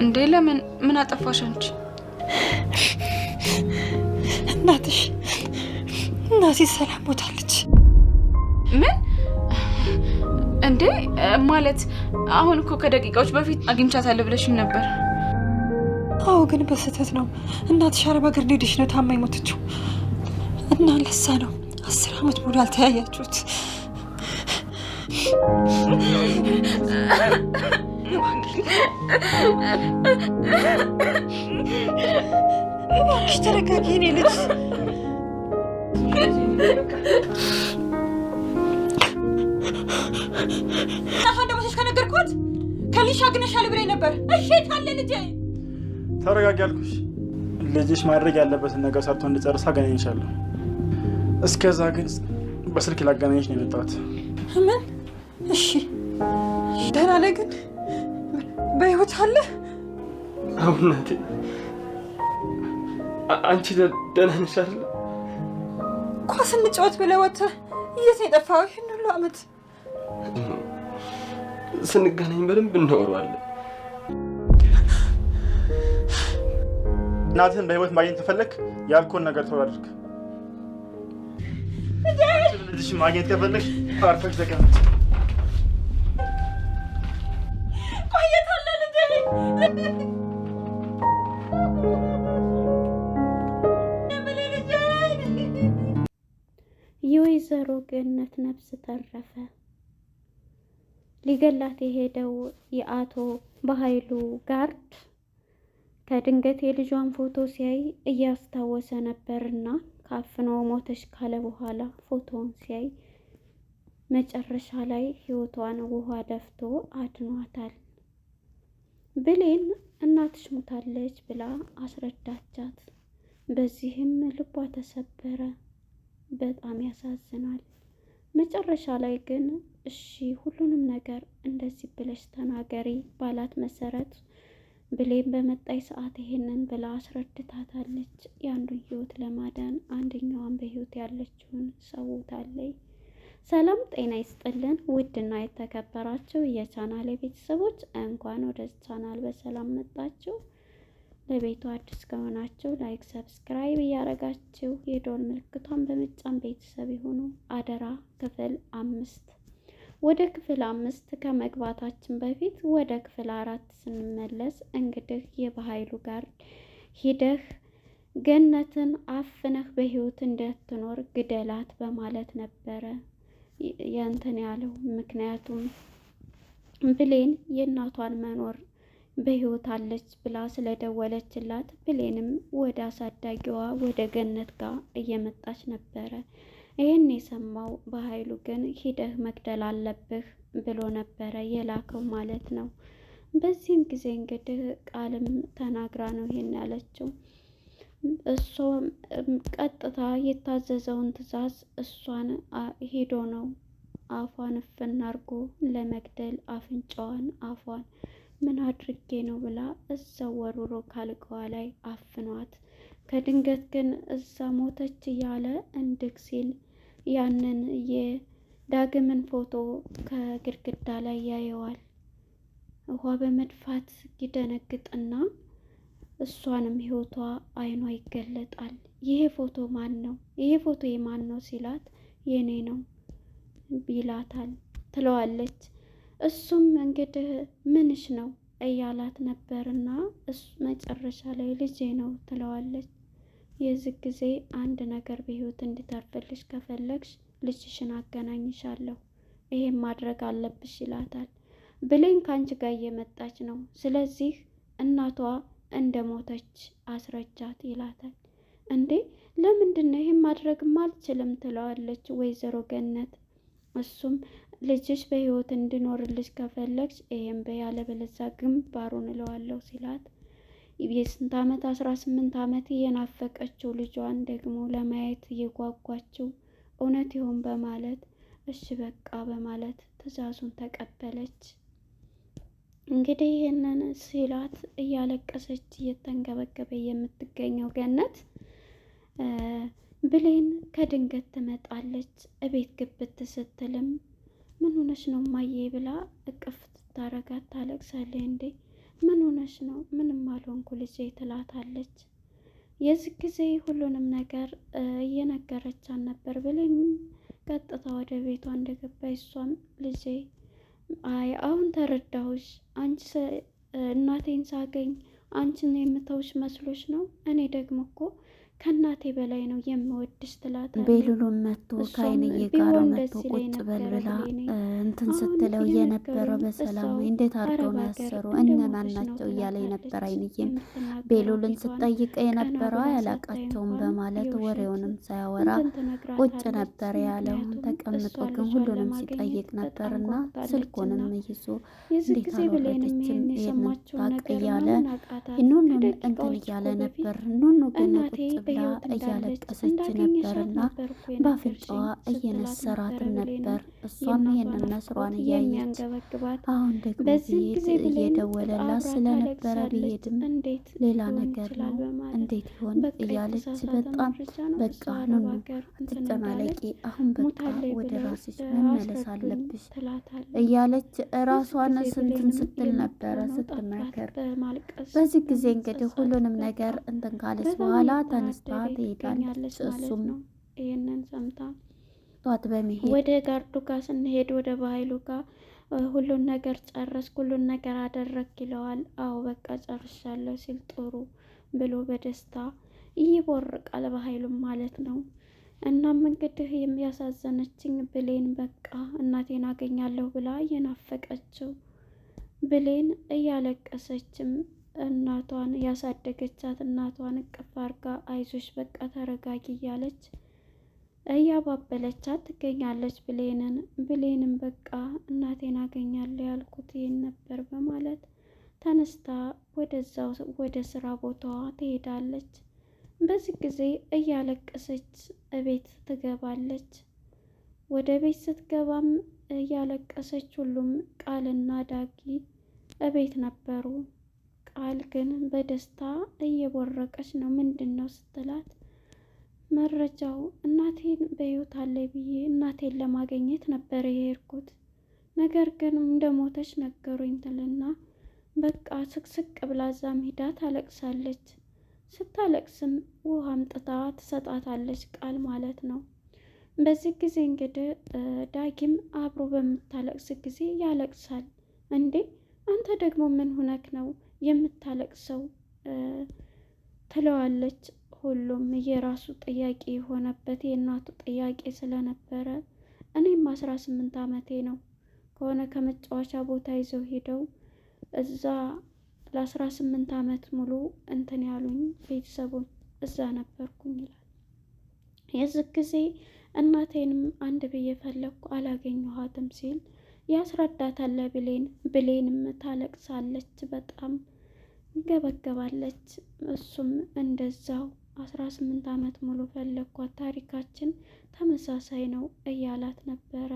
እንዴ ለምን? ምን አጠፋሽ አንቺ? እናቴ ሰላም ሞታለች። ምን እንዴ? ማለት አሁን እኮ ከደቂቃዎች በፊት አግኝቻታለሁ ብለሽም ነበር። አዎ ግን በስህተት ነው። እናትሽ አረብ ሀገር ሄደሽ ነው ታማ ሞተችው እና ለሳ ነው 10 ዓመት ሙሉ ያልተያያችሁት። እባክሽ ተረጋጊ የኔ ልጅ። እናቷን ደሞሰች ከነገርኳት ከሊሻ ግነሻል ብላኝ ነበር። እሺ ታለ ልጄ ተረጋጊ አልኩሽ። ልጅሽ ማድረግ ያለበትን ነገር ሰርቶ እንድጨርስ አገናኝሻለሁ። እስከዛ ግን በስልክ ላገናኝሽ ነው የመጣሁት። ምን? እሺ ደህና ነህ ግን? በህይወት አለ? አሁን እናቴ አንቺ ደህና ነሽ አይደል? ኳስ እንጫወት ብለህ ወጥተህ የት ነው የጠፋኸው ይህን ሁሉ ዓመት? ስንገናኝ በደንብ እናወራለን። እናትህን በህይወት ማግኘት ከፈለክ ያልኩህን ነገር ቶሎ አድርግ። ልጅሽን ማግኘት ከፈለክ አርፈሽ ተቀመጥ። ቆየት አለ ልጄ። የወይዘሮ ገነት ነፍስ ተረፈ። ሊገላት የሄደው የአቶ በኃይሉ ጋርድ ከድንገት የልጇን ፎቶ ሲያይ እያስታወሰ ነበርና ካፍኖ ሞተች ካለ በኋላ ፎቶውን ሲያይ መጨረሻ ላይ ህይወቷን ውሃ ደፍቶ አድኗታል። ብሌን እናትሽ ሞታለች ብላ አስረዳቻት። በዚህም ልቧ ተሰበረ። በጣም ያሳዝናል። መጨረሻ ላይ ግን እሺ ሁሉንም ነገር እንደዚህ ብለሽ ተናገሪ ባላት መሰረት ብሌን በመጣይ ሰዓት ይሄንን ብላ አስረድታታለች። የአንዱን ህይወት ለማዳን አንደኛዋን በህይወት ያለችውን ሰውታለች። ሰላም ጤና ይስጥልን ውድና የተከበራችሁ የቻናል ቤተሰቦች እንኳን ወደ ቻናል በሰላም መጣችሁ። ለቤቱ አዲስ ከሆናችሁ ላይክ፣ ሰብስክራይብ እያደረጋችሁ የደወል ምልክቷን በመጫን ቤተሰብ ይሁኑ አደራ። ክፍል 5 ወደ ክፍል 5 ከመግባታችን በፊት ወደ ክፍል 4 ስንመለስ እንግዲህ የበኃይሉ ጋር ሂደህ ገነትን አፍነህ በህይወት እንዳትኖር ግደላት በማለት ነበረ ያንተን ያለው። ምክንያቱም ብሌን የእናቷን መኖር በህይወት አለች ብላ ስለደወለችላት ብሌንም ወደ አሳዳጊዋ ወደ ገነት ጋር እየመጣች ነበረ። ይህን የሰማው በኃይሉ ግን ሂደህ መግደል አለብህ ብሎ ነበረ የላከው ማለት ነው። በዚህም ጊዜ እንግዲህ ቃልም ተናግራ ነው ይሄን ያለችው። እሷም ቀጥታ የታዘዘውን ትዕዛዝ እሷን ሄዶ ነው አፏን እፍን አድርጎ ለመግደል አፍንጫዋን አፏን ምን አድርጌ ነው ብላ እዛው ወርውሮ ካልጋዋ ላይ አፍኗት። ከድንገት ግን እዛ ሞተች እያለ እንድግ ሲል ያንን የዳግምን ፎቶ ከግድግዳ ላይ ያየዋል። ውሃ በመድፋት ይደነግጥና እሷንም ህይወቷ አይኗ ይገለጣል። ይሄ ፎቶ ማን ነው? ይሄ ፎቶ የማን ነው ሲላት የኔ ነው ይላታል ትለዋለች። እሱም እንግዲህ ምንሽ ነው እያላት ነበርና እሱ መጨረሻ ላይ ልጄ ነው ትለዋለች። የዚህ ጊዜ አንድ ነገር በህይወት እንድታርፍልሽ ከፈለግሽ ልጅሽን አገናኝሻለሁ፣ ይሄን ማድረግ አለብሽ ይላታል። ብሌን ካንቺ ጋር እየመጣች ነው፣ ስለዚህ እናቷ እንደ ሞተች አስረጃት ይላታል። እንዴ ለምንድን ነው ይሄን ማድረግም አልችልም ትለዋለች ወይዘሮ ገነት። እሱም ልጅሽ በህይወት እንድኖርልሽ ከፈለግሽ ይሄን ያለበለዚያ ግንባሩን እለዋለሁ ሲላት የስንት ዓመት 18 ዓመት የናፈቀችው ልጇን ደግሞ ለማየት እየጓጓችው እውነት ይሆን በማለት እሺ በቃ በማለት ትዕዛዙን ተቀበለች። እንግዲህ ይህንን ሲላት እያለቀሰች እየተንገበገበ የምትገኘው ገነት ብሌን ከድንገት ትመጣለች። እቤት ግብት ስትልም ምን ሆነች ነው ማዬ ብላ እቅፍ ታረጋት። ታለቅሳለች። እንዴ ምን ሆነሽ ነው? ምንም አልሆንኩ ልጄ ትላታለች። የዚህ ጊዜ ሁሉንም ነገር እየነገረቻት ነበር። ብሌን ቀጥታ ወደ ቤቷ እንደገባ እሷም ልጄ አይ አሁን ተረዳሁሽ፣ አንቺ እናቴን ሳገኝ አንቺን የምተውሽ መስሎሽ ነው? እኔ ደግሞ እኮ ከእናቴ በላይ ነው የምወድሽ ትላታለች። ቤሉሉም መጥቶ ከአይንዬ ጋር መጥቶ ቁጭ በልብላ እንትን ስትለው የነበረው በሰላም እንዴት አድርገው ነው ያሰሩ እነማን ናቸው እያለ የነበር አይንዬም ቤሉልን ስጠይቅ የነበረው አያላቃቸውም በማለት ወሬውንም ሳያወራ ቁጭ ነበር ያለው። ተቀምጦ ግን ሁሉንም ሲጠይቅ ነበርና ስልኩንም ይዞ እንዴት አልወረደችም የምታቅ እያለ ኑኑን እንትን እያለ ነበር። ኑኑ ግን ቁጭ ብላ እያለቀሰች ነበርና በአፍንጫዋ እየነሰራትም ነበር። እሷም ይሄንን ነስሯን እያየች አሁን ደግሞ ብሄድ እየደወለላት ስለነበረ ብሄድም ሌላ ነገር ነው እንዴት ይሆን እያለች በጣም በቃ ኑኑ ትጨማለቂ፣ አሁን በቃ ወደ ራስሽ መመለስ አለብሽ እያለች ራሷን ስንትን ስትል ነበረ ስትመከር። በዚህ ጊዜ እንግዲህ ሁሉንም ነገር እንትን ካለች በኋላ ተነስታ ትሄዳለች። እሱም ይህንን ሰምታ ጧት በመሄድ ወደ ጋርዱ ጋር ስንሄድ ወደ በኃይሉ ጋር ሁሉን ነገር ጨረስኩ፣ ሁሉን ነገር አደረግ ይለዋል። አዎ በቃ ጨርሻለሁ ሲል ጥሩ ብሎ በደስታ ይቦርቃል በኃይሉም ማለት ነው። እናም እንግዲህ የሚያሳዘነችኝ ብሌን በቃ እናቴን አገኛለሁ ብላ እየናፈቀችው ብሌን እያለቀሰችም እናቷን ያሳደገቻት እናቷን እቅፍ አርጋ አይዞሽ በቃ ተረጋጊ እያለች እያባበለቻት ትገኛለች ብሌንም በቃ እናቴን አገኛለሁ ያልኩት ይህን ነበር በማለት ተነስታ ወደዛው ወደ ስራ ቦታዋ ትሄዳለች። በዚህ ጊዜ እያለቀሰች እቤት ትገባለች። ወደ ቤት ስትገባም እያለቀሰች ሁሉም ቃልና ዳጊ እቤት ነበሩ። ቃል ግን በደስታ እየቦረቀች ነው። ምንድን ነው ስትላት መረጃው እናቴን በሕይወት አለ ብዬ እናቴን ለማግኘት ነበር የሄድኩት፣ ነገር ግን እንደሞተች ነገሩኝ ትልና በቃ ስቅስቅ ብላ እዛም ሂዳ ታለቅሳለች። ስታለቅስም ውሃ አምጥታ ትሰጣታለች ቃል ማለት ነው። በዚህ ጊዜ እንግዲህ ዳጊም አብሮ በምታለቅስ ጊዜ ያለቅሳል። እንዴ አንተ ደግሞ ምን ሆነክ ነው የምታለቅሰው ትለዋለች። ሁሉም የራሱ ጥያቄ የሆነበት የእናቱ ጥያቄ ስለነበረ እኔም 18 ዓመቴ ነው ከሆነ ከመጫወቻ ቦታ ይዘው ሄደው እዛ ለ18 ዓመት ሙሉ እንትን ያሉኝ ቤተሰቦች እዛ ነበርኩኝ ይላል። የዚህ ጊዜ እናቴንም አንድ ብዬ ፈለግኩ አላገኘኋትም ሲል ያስረዳታል። ብሌንም ታለቅሳለች፣ በጣም ገበገባለች። እሱም እንደዛው 18 ዓመት ሙሉ ፈለግኳት፣ ታሪካችን ተመሳሳይ ነው እያላት ነበረ።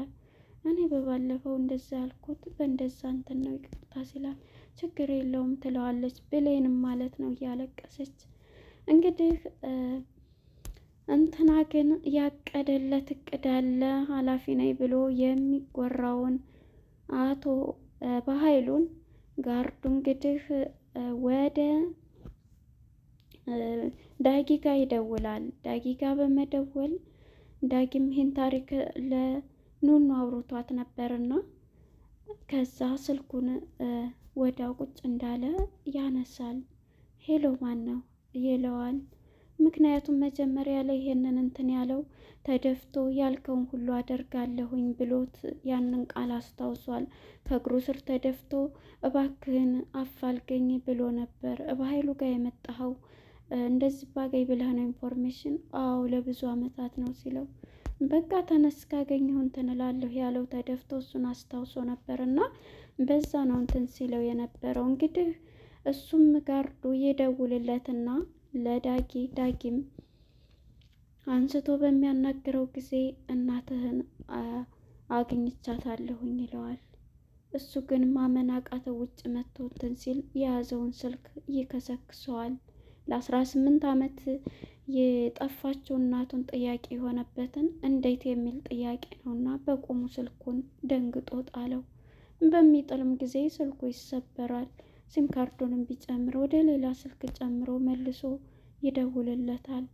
እኔ በባለፈው እንደዛ ያልኩት በእንደዛ እንትን ነው ይቅርታ ሲላል ችግር የለውም ትለዋለች። ብሌንም ማለት ነው እያለቀሰች። እንግዲህ እንትና ግን ያቀደለት እቅድ አለ ኃላፊ ነኝ ብሎ የሚጎራውን አቶ በኃይሉን ጋርዱ እንግዲህ ወደ ዳጊ ጋ ይደውላል። ዳጊ ጋ በመደወል ዳጊም ይህን ታሪክ ለኑኑ አውርቷት ነበርና ከዛ ስልኩን ወዲያው ቁጭ እንዳለ ያነሳል። ሄሎ ማን ነው ይለዋል። ምክንያቱም መጀመሪያ ላይ ይሄንን እንትን ያለው ተደፍቶ ያልከውን ሁሉ አደርጋለሁኝ ብሎት ያንን ቃል አስታውሷል። ከእግሩ ስር ተደፍቶ እባክህን አፋልገኝ ብሎ ነበር። በኃይሉ ጋር የመጣኸው እንደዚህ ባገኝ ብለህ ነው ኢንፎርሜሽን? አዎ ለብዙ አመታት ነው ሲለው በቃ ተነስ ካገኘሁ እንትን እላለሁ ያለው ተደፍቶ እሱን አስታውሶ ነበር እና በዛ ነው እንትን ሲለው የነበረው። እንግዲህ እሱም ጋርዱ የደውልለትና ዳጊም አንስቶ በሚያናግረው ጊዜ እናትህን አግኝቻታለሁኝ ይለዋል። እሱ ግን ማመን አቃተው። ውጭ መጥቶ እንትን ሲል የያዘውን ስልክ ይከሰክሰዋል። ለ18 ዓመት የጠፋችው እናቱን ጥያቄ የሆነበትን እንዴት የሚል ጥያቄ ነውና በቁሙ ስልኩን ደንግጦ ጣለው። በሚጥልም ጊዜ ስልኩ ይሰበራል። ሲም ካርዱንም ቢጨምር ወደ ሌላ ስልክ ጨምሮ መልሶ ይደውልለታል።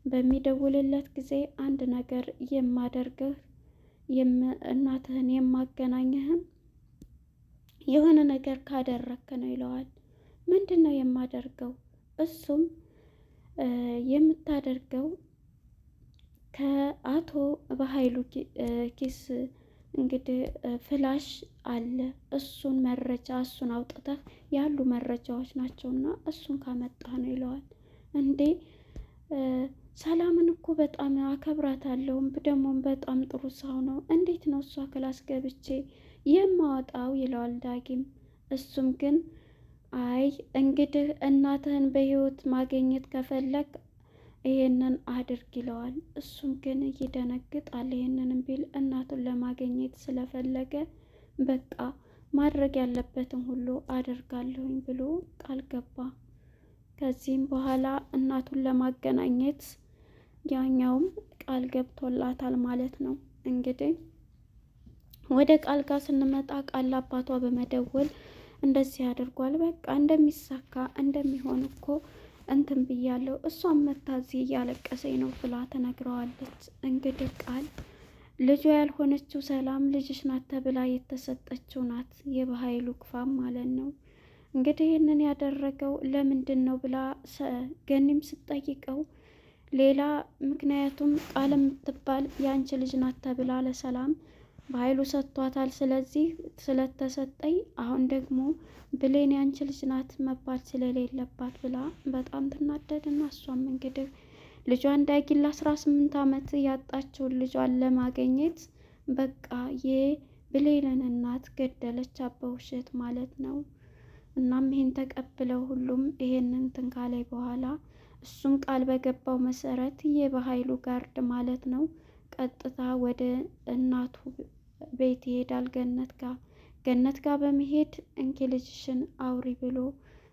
በሚደውልለት ጊዜ አንድ ነገር የማደርግህ እናትህን የማገናኝህም የሆነ ነገር ካደረክ ነው ይለዋል። ምንድን ነው የማደርገው? እሱም የምታደርገው ከአቶ በኃይሉ ኪስ እንግዲህ ፍላሽ አለ። እሱን መረጃ እሱን አውጥተህ ያሉ መረጃዎች ናቸውና እሱን ካመጣህ ነው ይለዋል። እንዴ ሰላምን እኮ በጣም አከብራታለሁ፣ ደግሞም በጣም ጥሩ ሰው ነው። እንዴት ነው እሷ ክላስ ገብቼ የማወጣው ይለዋል ዳጊም። እሱም ግን አይ እንግዲህ እናትህን በህይወት ማግኘት ከፈለግ ይሄንን አድርግ ይለዋል። እሱም ግን ይደነግጣል። ይሄንንም ቢል እናቱን ለማግኘት ስለፈለገ በቃ ማድረግ ያለበትን ሁሉ አደርጋለሁኝ ብሎ ቃል ገባ። ከዚህም በኋላ እናቱን ለማገናኘት ያኛውም ቃል ገብቶላታል ማለት ነው። እንግዲህ ወደ ቃል ጋር ስንመጣ ቃል አባቷ በመደወል እንደዚህ አድርጓል፣ በቃ እንደሚሳካ እንደሚሆን እኮ እንትን ብያለሁ፣ እሷም መታዚ እያለቀሰኝ ነው ብላ ተነግረዋለች። እንግዲህ ቃል ልጇ ያልሆነችው ሰላም ልጅሽ ናት ተብላ የተሰጠችው ናት፣ የበኃይሉ ክፋም ማለት ነው። እንግዲህ ይህንን ያደረገው ለምንድን ነው ብላ ገኒም ስትጠይቀው ሌላ ምክንያቱም ቃል የምትባል የአንቺ ልጅ ናት ተብላ ለሰላም በኃይሉ ሰጥቷታል። ስለዚህ ስለተሰጠኝ አሁን ደግሞ ብሌን ያንቺ ልጅ ናት መባል ስለሌለባት ብላ በጣም ትናደድና እሷም እንግዲህ ልጇን ዳጊን ለ18 ዓመት ያጣችውን ልጇን ለማግኘት በቃ የብሌንን እናት ገደለች በውሸት ማለት ነው። እናም ይሄን ተቀብለው ሁሉም ይሄንን ትንካላይ በኋላ እሱም ቃል በገባው መሰረት የበኃይሉ ጋርድ ማለት ነው ቀጥታ ወደ እናቱ ቤት ይሄዳል። ገነት ጋር በመሄድ እንኪ ልጅሽን አውሪ ብሎ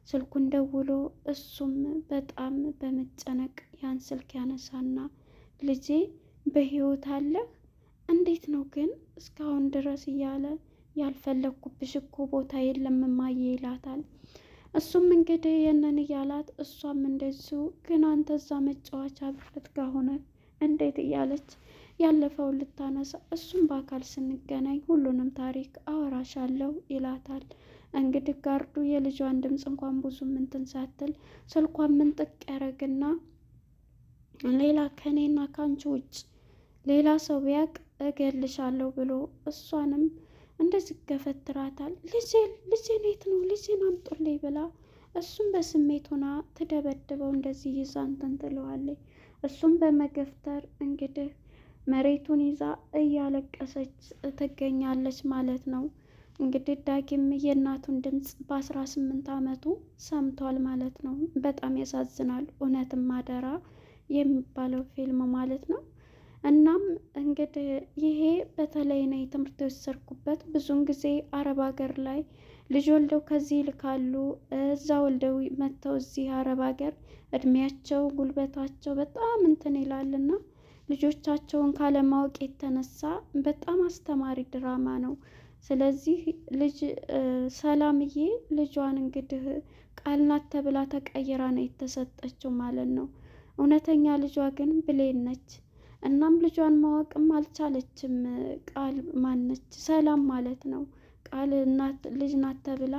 ስልኩን ደውሎ እሱም በጣም በመጨነቅ ያን ስልክ ያነሳና ልጄ በህይወት አለህ? እንዴት ነው ግን እስካሁን ድረስ እያለ ያልፈለግኩብሽ እኮ ቦታ የለም እማዬ ይላታል። እሱም እንግዲህ የነን እያላት እሷም እንደዚሁ ግን አንተ እዛ መጫወቻ ብረት ጋር ሆነ እንዴት እያለች ያለፈውን ልታነሳ እሱም በአካል ስንገናኝ ሁሉንም ታሪክ አወራሻለሁ ይላታል። እንግዲህ ጋርዱ የልጇን ድምፅ እንኳን ብዙ ምንትን ሳትል ስልኳን ምንጥቅ ያረግና ሌላ ከኔና ካንቺ ውጭ ሌላ ሰው ቢያቅ እገልሻለሁ ብሎ እሷንም እንደዚህ ገፈትራታል። ልጄን የት ነው ልጄን አምጡልኝ ብላ እሱም በስሜት ሆና ትደበድበው እንደዚህ ይዛ እንትን ትለዋለች። እሱም በመገፍተር እንግዲህ መሬቱን ይዛ እያለቀሰች ትገኛለች ማለት ነው። እንግዲህ ዳጊም የእናቱን ድምፅ በ18 ዓመቱ ሰምቷል ማለት ነው። በጣም ያሳዝናል። እውነትም አደራ የሚባለው ፊልም ማለት ነው። እናም እንግዲህ ይሄ በተለይ ነው ትምህርት የወሰድኩበት። ብዙውን ጊዜ አረብ ሀገር ላይ ልጅ ወልደው ከዚህ ይልካሉ። እዛ ወልደው መጥተው እዚህ አረብ ሀገር እድሜያቸው ጉልበታቸው በጣም እንትን ይላልና ልጆቻቸውን ካለማወቅ የተነሳ በጣም አስተማሪ ድራማ ነው። ስለዚህ ልጅ ሰላምዬ ልጇን እንግዲህ ቃል ናት ተብላ ተቀይራ ነው የተሰጠችው ማለት ነው። እውነተኛ ልጇ ግን ብሌን ነች። እናም ልጇን ማወቅም አልቻለችም። ቃል ማነች? ሰላም ማለት ነው። ቃል ልጅ ናት ተብላ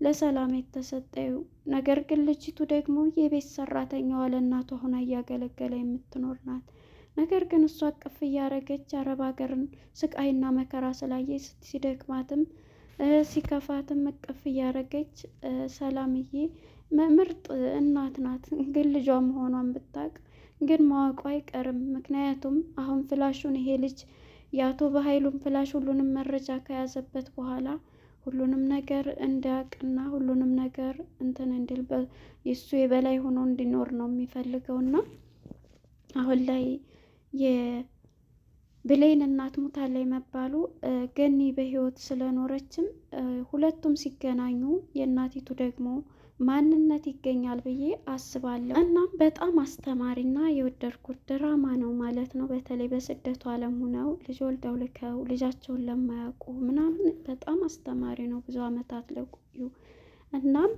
ለሰላም የተሰጠው ነገር ግን ልጅቱ ደግሞ የቤት ሰራተኛዋ ለእናቷ ሆና እያገለገለ የምትኖር ናት። ነገር ግን እሷ አቅፍ እያረገች አረብ ሀገርን ስቃይና መከራ ስላየች ሲደክማትም ሲከፋትም እቅፍ እያረገች ሰላምዬ ምርጥ እናት ናት። ግን ልጇ መሆኗን ብታቅ ግን ማወቋ አይቀርም። ምክንያቱም አሁን ፍላሹን ይሄ ልጅ የአቶ በኃይሉን ፍላሽ ሁሉንም መረጃ ከያዘበት በኋላ ሁሉንም ነገር እንዲያውቅና ሁሉንም ነገር እንትን እንዲል የእሱ የበላይ ሆኖ እንዲኖር ነው የሚፈልገውና አሁን ላይ የብሌን እናት ሙታለች መባሉ ገኒ በህይወት ስለኖረችም ሁለቱም ሲገናኙ የእናቲቱ ደግሞ ማንነት ይገኛል ብዬ አስባለሁ። እናም በጣም አስተማሪና የወደድኩት ድራማ ነው ማለት ነው። በተለይ በስደቱ ዓለም ሆነው ልጅ ወልደው ልከው ልጃቸውን ለማያውቁ ምናምን በጣም አስተማሪ ነው። ብዙ ዓመታት ለቆዩ እናም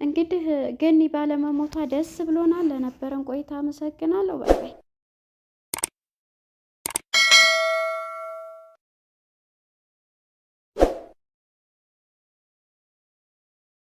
እንግዲህ ገኒ ባለመሞቷ ደስ ብሎናል። ለነበረን ቆይታ አመሰግናለሁ። ባይ ባይ።